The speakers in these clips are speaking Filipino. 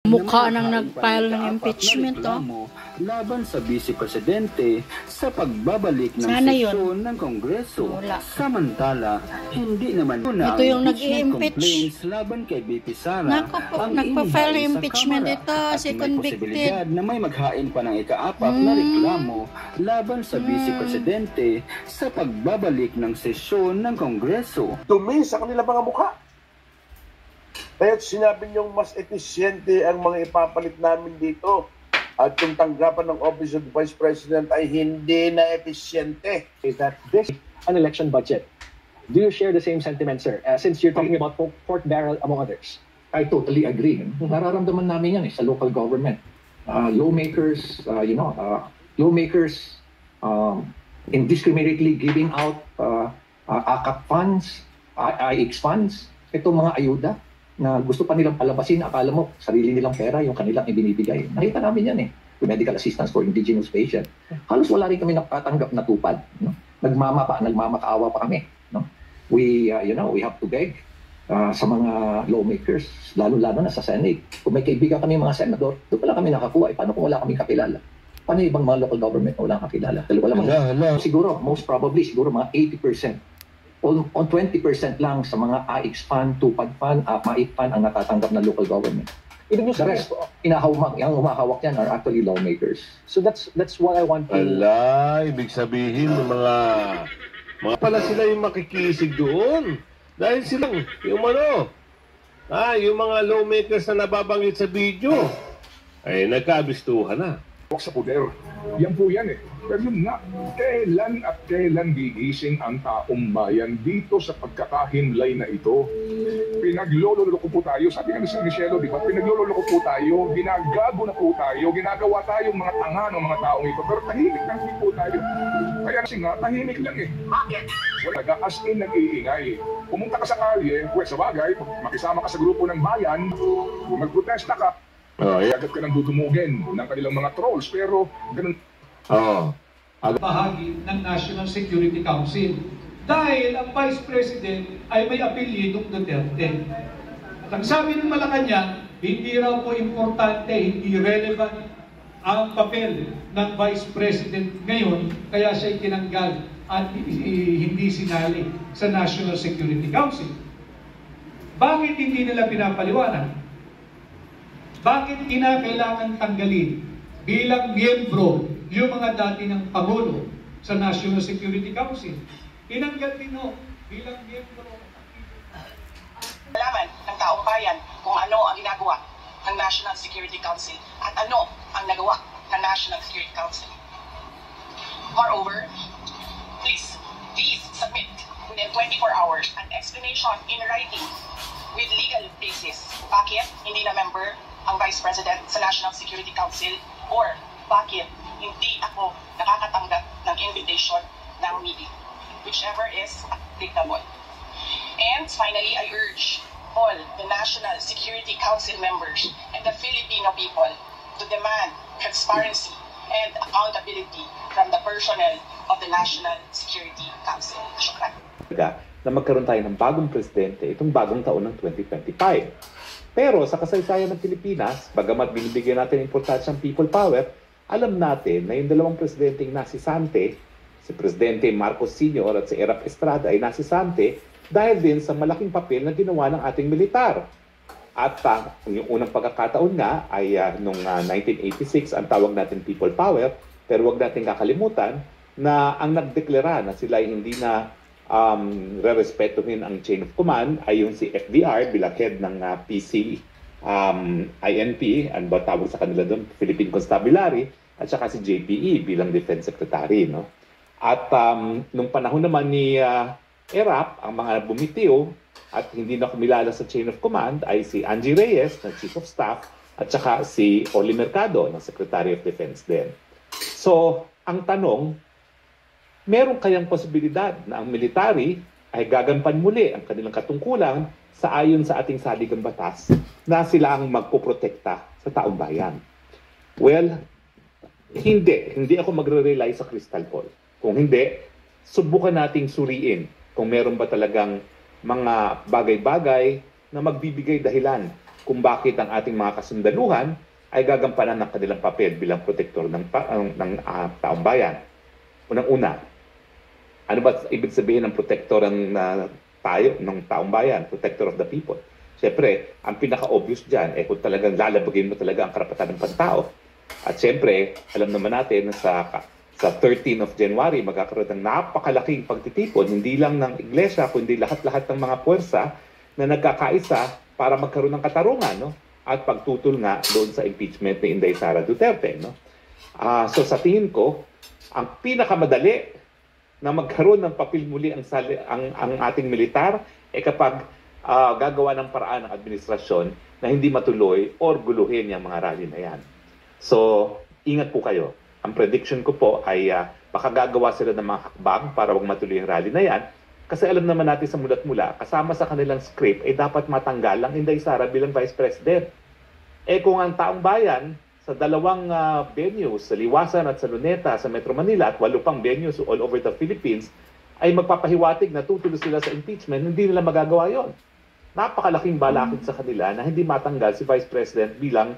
Mukha nang nag-file ng impeachment, laban sa Vice Presidente sa pagbabalik ng sesyon ng Kongreso. Wala. Samantala, hindi naman ito yung nag-i-impeach laban kay BP Sara. Nagpa-file ng impeachment ito si convicted na may maghain pa ng ika-apat na reklamo laban sa Vice Presidente sa pagbabalik ng sesyon ng Kongreso. Dumi sa kanilang mga mukha. Kaya't sinabi niyong mas episyente ang mga ipapalit namin dito. At yung tanggapan ng Office of the Vice President ay hindi na episyente. Is that this an election budget? Do you share the same sentiment, sir? Since you're talking about pork barrel among others. I totally agree. Nararamdaman namin yan sa local government. Lawmakers, lawmakers indiscriminately giving out AKAP funds, IX funds, itong mga ayuda na gusto pa nilang palabasin, akala mo sarili nilang pera yung kanilang ibinibigay. Nakita namin yan medical assistance for indigenous patients. Halos wala rin kami nakatanggap na tupad. No? Nagmamakaawa pa kami. No? We have to beg sa mga lawmakers, lalo-lalo na sa Senate. Kung may kaibigan kami mga senador, doon pala kami nakakuha. Paano kung wala kami kakilala? Paano ibang mga local government na wala kakilala? Siguro, most probably, siguro mga 80%. On 20% lang sa mga AIX fund, tupad fund, MAIC fund ang natatanggap ng local government. The rest, yung humahawak yan are actually lawmakers. So that's what I want to... Ibig sabihin ng mga pala sila yung makikisig doon. Dahil silang, yung mga lawmakers na nababanggit sa video, ay nagkabistuhan na. Sa poder. Yan po yan Pero yun nga, kailan at kailan gigising ang taong bayan dito sa pagkakahimlay na ito? Pinaglololoko po tayo, sabi nga ni Sir Michelo, di ba? Pinaglololoko po tayo, ginagago na po tayo, ginagawa tayong mga tanga ng mga taong ito, pero tahimik lang po tayo. Kaya kasi nga, tahimik lang Bakit? Wala ka, as in nag-iingay. Pumunta ka sa kalye, sa bagay, makisama ka sa grupo ng bayan, magprotesta ka, agad ka nang dudumugin ng kanilang mga trolls, pero ganun. Bahagi ng National Security Council dahil ang Vice President ay may apelyidong Duterte. At ang sabi ng Malacanang, hindi raw po importante, hindi relevant ang papel ng Vice President ngayon, kaya siya tinanggal at hindi sinali sa National Security Council. Bakit hindi nila pinapaliwanag? Bakit kinakailangan tanggalin bilang miyembro yung mga dati ng Pangulo sa National Security Council? Tinanggal din bilang miyembro. Malaman ng taong bayan kung ano ang ginagawa ng National Security Council at ano ang nagawa ng National Security Council. Moreover, please submit within 24 hours an explanation in writing with legal basis. Bakit hindi na member ang Vice President sa National Security Council, or bakit hindi ako nakakatanggap ng invitation ng meeting, whichever is applicable. And finally, I urge all the National Security Council members and the Filipino people to demand transparency and accountability from the personnel of the National Security Council. Shukran. Na magkaroon tayo ng bagong presidente itong bagong taon ng 2025. Pero sa kasaysayan ng Pilipinas, bagamat binibigyan natin importansya ng people power, alam natin na yung dalawang presidenteng nasisante, si Presidente Marcos Sr. at si Erap Estrada ay nasisante dahil din sa malaking papel na ginawa ng ating militar. At yung unang pagkakataon nga ay noong 1986, ang tawag natin people power, pero wag natin kakalimutan na ang nagdeklara na sila ay hindi na re-respetuhin ang chain of command ay yung si FDR bilang head ng PC INP, ano ba tawag sa kanila doon, Philippine Constabulary, at saka si JPE bilang Defense Secretary. No? At nung panahon naman ni ERAP, ang mga bumitiw at hindi na kumilala sa chain of command ay si Angie Reyes na Chief of Staff at saka si Oli Mercado na Secretary of Defense din. So, ang tanong, meron kayang posibilidad na ang military ay gagampan muli ang kanilang katungkulan sa ayon sa ating saligang batas na sila ang magpoprotekta sa taong bayan? Well, hindi ako magre-rely sa crystal ball. Kung hindi, subukan nating suriin kung meron ba talagang mga bagay-bagay na magbibigay dahilan kung bakit ang ating mga kasundaluhan ay gagampanan ng kanilang papel bilang protektor ng taong bayan. Unang-una, ano ba ibig sabihin ng protektor ng taong bayan, protector of the people? Siyempre, ang pinaka-obvious dyan, kung talagang lalabagin mo talaga ang karapatan ng pantao. At siyempre, alam naman natin na sa 13 of January, magkakaroon ng napakalaking pagtitipon, hindi lang ng iglesia, kundi lahat-lahat ng mga puwersa na nagkakaisa para magkaroon ng katarungan, no? At pagtutol nga doon sa impeachment ni Inday Sara Duterte. No? So sa tingin ko, ang pinakamadali na magkaroon ng papel muli ang ating militar kapag gagawa ng paraan ng administrasyon na hindi matuloy or guluhin yung mga rally na yan. So, ingat po kayo. Ang prediction ko po ay baka gagawa sila ng mga hakbang para wag matuloy yung rally na yan. Kasi alam naman natin sa mulat-mula, kasama sa kanilang script ay dapat matanggal ang Inday Sara bilang Vice President. Kung ang taong bayan sa dalawang venues, sa Liwasan at sa Luneta, sa Metro Manila at 8 pang venues all over the Philippines, ay magpapahiwatig na tutuloy sila sa impeachment, hindi nila magagawa yon. Napakalaking balakid sa kanila na hindi matanggal si Vice President bilang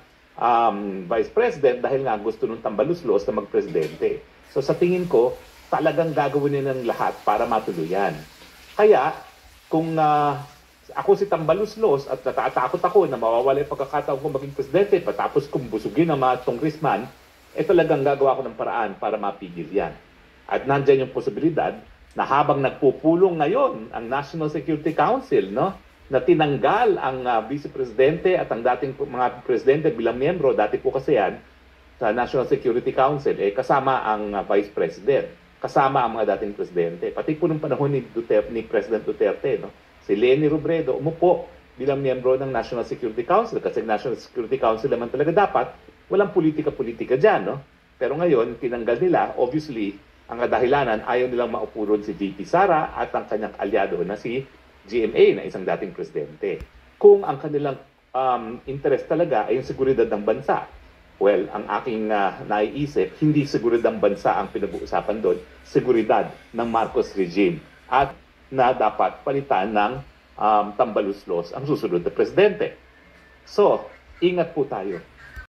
Vice President dahil nga gusto nung tambaluslos na magpresidente. So sa tingin ko, talagang gagawin nila ng lahat para matuloy yan. Kaya, kung ako si tambaluslos at natatakot ako na mawawala yung pagkakataon ko maging presidente, patapos kong busugin ang mga congressman, talagang gagawa ko ng paraan para mapigil yan. At nandyan yung posibilidad na habang nagpupulong ngayon ang National Security Council, no, na tinanggal ang Vice Presidente at ang dating mga presidente bilang miyembro, dati po kasi yan, sa National Security Council, kasama ang Vice President, kasama ang mga dating presidente. Pati po nung panahon ni President Duterte, no, si Leni Robredo umupo bilang miyembro ng National Security Council kasi National Security Council naman talaga dapat walang politika-politika dyan. No? Pero ngayon, tinanggal nila, obviously, ang kadahilanan, ayaw nilang maupuron si JP Sara at ang kanyang alyado na si GMA na isang dating presidente. Kung ang kanilang interest talaga ay yung seguridad ng bansa, well, ang aking naiisip, hindi seguridad ng bansa ang pinag-uusapan doon, seguridad ng Marcos regime at na dapat palitan ng tambaluslos ang susunod na presidente. So, ingat po tayo.